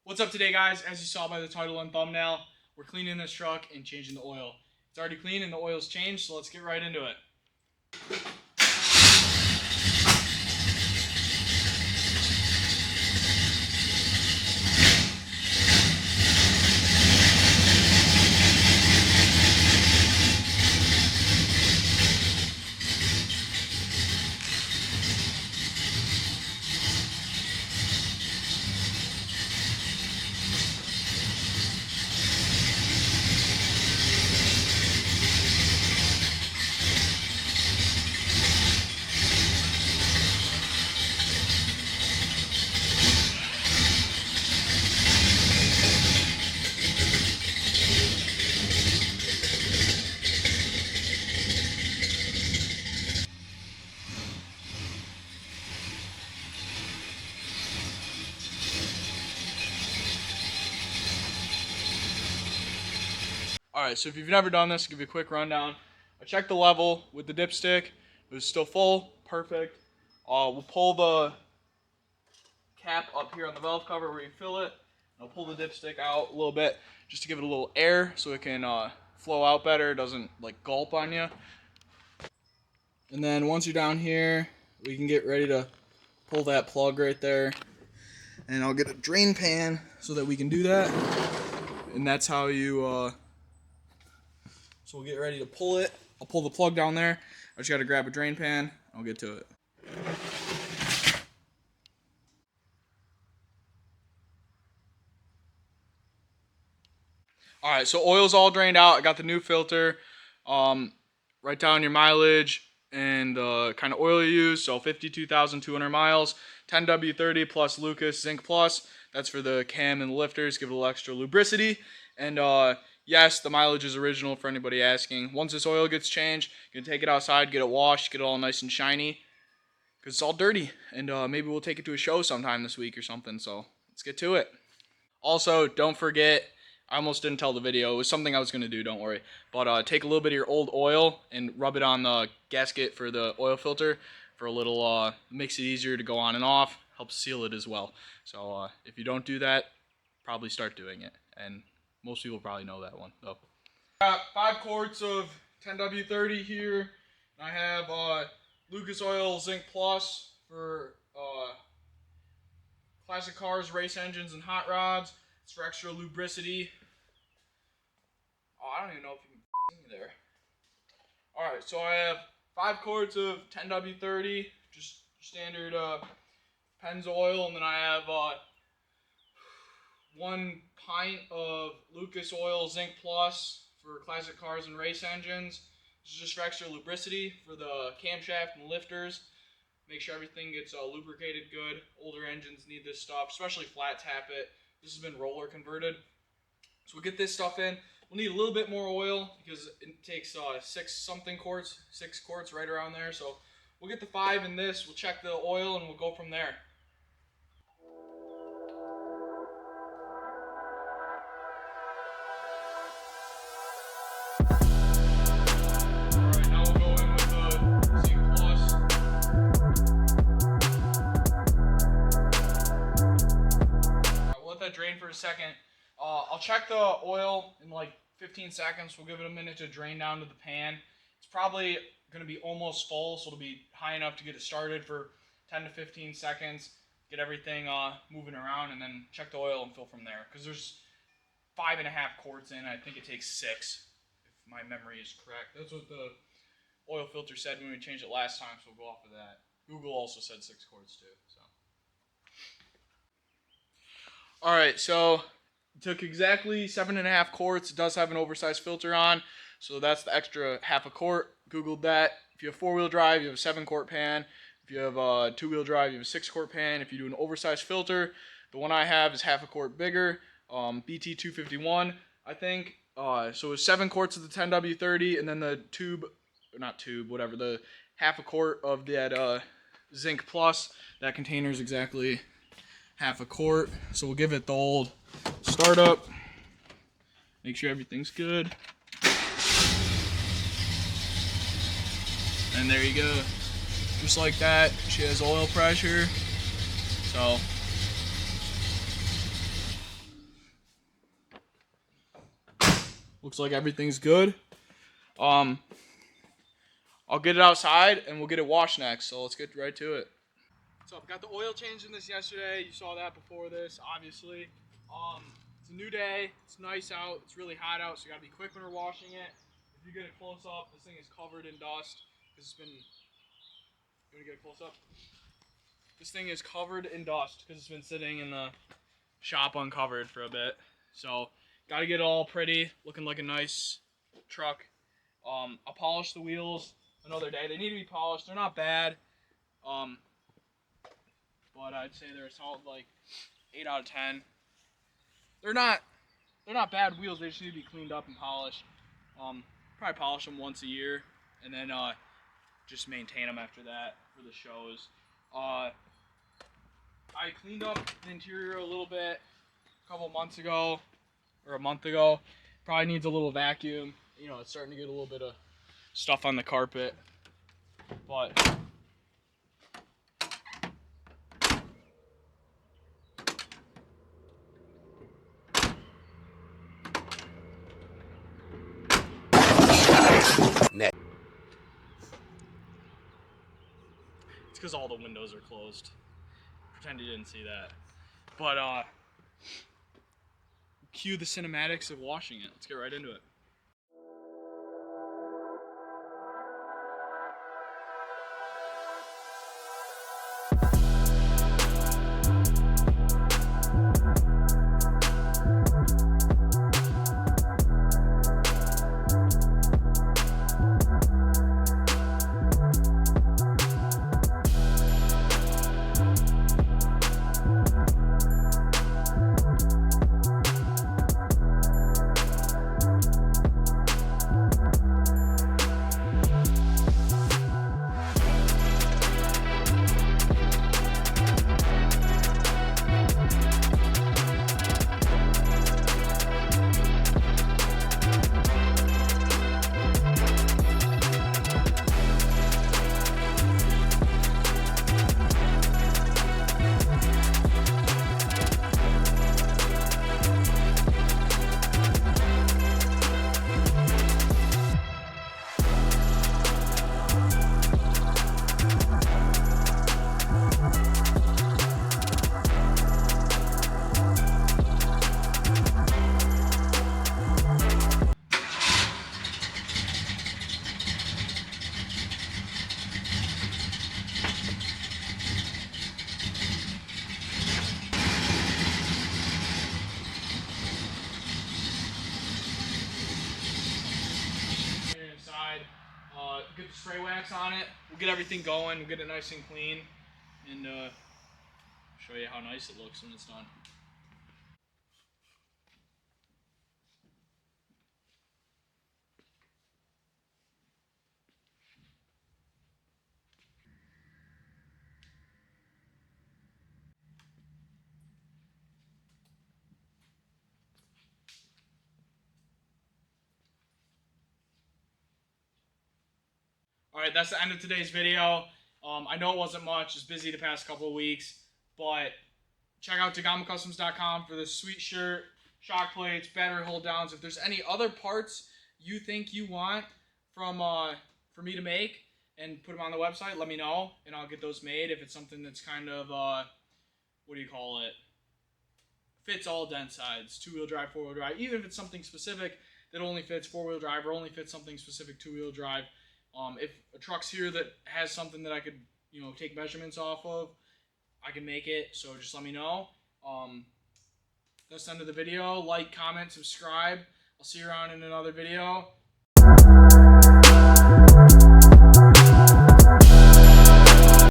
What's up today, guys? As you saw by the title and thumbnail, we're cleaning this truck and changing the oil. It's already clean and the oil's changed, so let's get right into it. Alright, so if you've never done this, I'll give you a quick rundown. I checked the level with the dipstick. It was still full. Perfect. We'll pull the cap up here on the valve cover where you fill it. I'll pull the dipstick out a little bit just to give it a little air so it can flow out better. It doesn't like gulp on you. And then once you're down here, we can get ready to pull that plug right there. And I'll get a drain pan so that we can do that. And that's how you... So we'll get ready to pull it. I'll pull the plug down there. I just got to grab a drain pan. I'll get to it. Alright, so oil's all drained out. I got the new filter. Write down your mileage and the kind of oil you use. So 52,200 miles. 10W30 plus Lucas Zinc Plus. That's for the cam and the lifters. Give it a little extra lubricity. And yes, the mileage is original for anybody asking. Once this oil gets changed, you can take it outside, get it washed, get it all nice and shiny. Because it's all dirty. And maybe we'll take it to a show sometime this week or something. So let's get to it. Also, don't forget, I almost didn't tell the video. It was something I was going to do, don't worry. But take a little bit of your old oil and rub it on the gasket for the oil filter for a little, makes it easier to go on and off. Helps seal it as well. So if you don't do that, probably start doing it. And most people probably know that one, though. Got 5 quarts of 10W30 here. I have Lucas Oil Zinc Plus for classic cars, race engines, and hot rods. It's for extra lubricity. Oh, I don't even know if you can see me there. Alright, so I have 5 quarts of 10W30, just standard Pennzoil, and then I have 1 pint of Lucas Oil Zinc Plus for classic cars and race engines. This is just for extra lubricity for the camshaft and lifters. Make sure everything gets lubricated good. Older engines need this stuff, especially flat tap it. This has been roller converted. So we'll get this stuff in. We'll need a little bit more oil because it takes 6 quarts right around there. So we'll get the 5 in this. We'll check the oil and we'll go from there. Drain for a second. I'll check the oil in like 15 seconds. We'll give it a minute to drain down to the pan. It's probably going to be almost full, so it'll be high enough to get it started for 10 to 15 seconds. Get everything moving around, and then check the oil and fill from there. Because there's 5.5 quarts in. I think it takes 6, if my memory is correct. That's what the oil filter said when we changed it last time, so we'll go off of that. Google also said 6 quarts too. So. Alright, so it took exactly 7.5 quarts. It does have an oversized filter on, so that's the extra half a quart. Googled that. If you have 4-wheel drive, you have a 7-quart pan. If you have a 2-wheel drive, you have a 6-quart pan. If you do an oversized filter, the one I have is half a quart bigger, BT251, I think. So it's 7 quarts of the 10W30, and then the the half a quart of that Zinc Plus. That container is exactly half a quart. So we'll give it the old startup. Make sure everything's good. And there you go. Just like that. She has oil pressure. So looks like everything's good. I'll get it outside and we'll get it washed next. So let's get right to it. So I got the oil change in this yesterday. You saw that before this, obviously. It's a new day. It's nice out. It's really hot out, so you gotta be quick when we're washing it. If you get it close up, this thing is covered in dust. It's been. You wanna get it close up? This thing is covered in dust because it's been sitting in the shop uncovered for a bit. So gotta get it all pretty, looking like a nice truck. I'll polish the wheels another day. They need to be polished. They're not bad. But I'd say they're a solid like 8 out of 10. They're not bad wheels. They just need to be cleaned up and polished. Probably polish them once a year, and then just maintain them after that for the shows. I cleaned up the interior a little bit a couple months ago, or a month ago. Probably needs a little vacuum. You know, it's starting to get a little bit of stuff on the carpet, but. It's because all the windows are closed. Pretend you didn't see that. But cue the cinematics of washing it. Let's get right into it. Get the spray wax on it. We'll get everything going. We'll get it nice and clean, and show you how nice it looks when it's done. Alright, that's the end of today's video. I know it wasn't much. It's busy the past couple of weeks. But check out TagamaCustoms.com for this sweet shirt, shock plates, battery hold downs. If there's any other parts you think you want from for me to make and put them on the website, let me know, and I'll get those made. If it's something that's kind of, what do you call it? Fits all dent sides, 2-wheel drive, 4-wheel drive. Even if it's something specific that only fits 4-wheel drive or only fits something specific 2-wheel drive. If a truck's here that has something that I could, take measurements off of, I can make it. So just let me know. That's the end of the video. Like, comment, subscribe. I'll see you around in another video.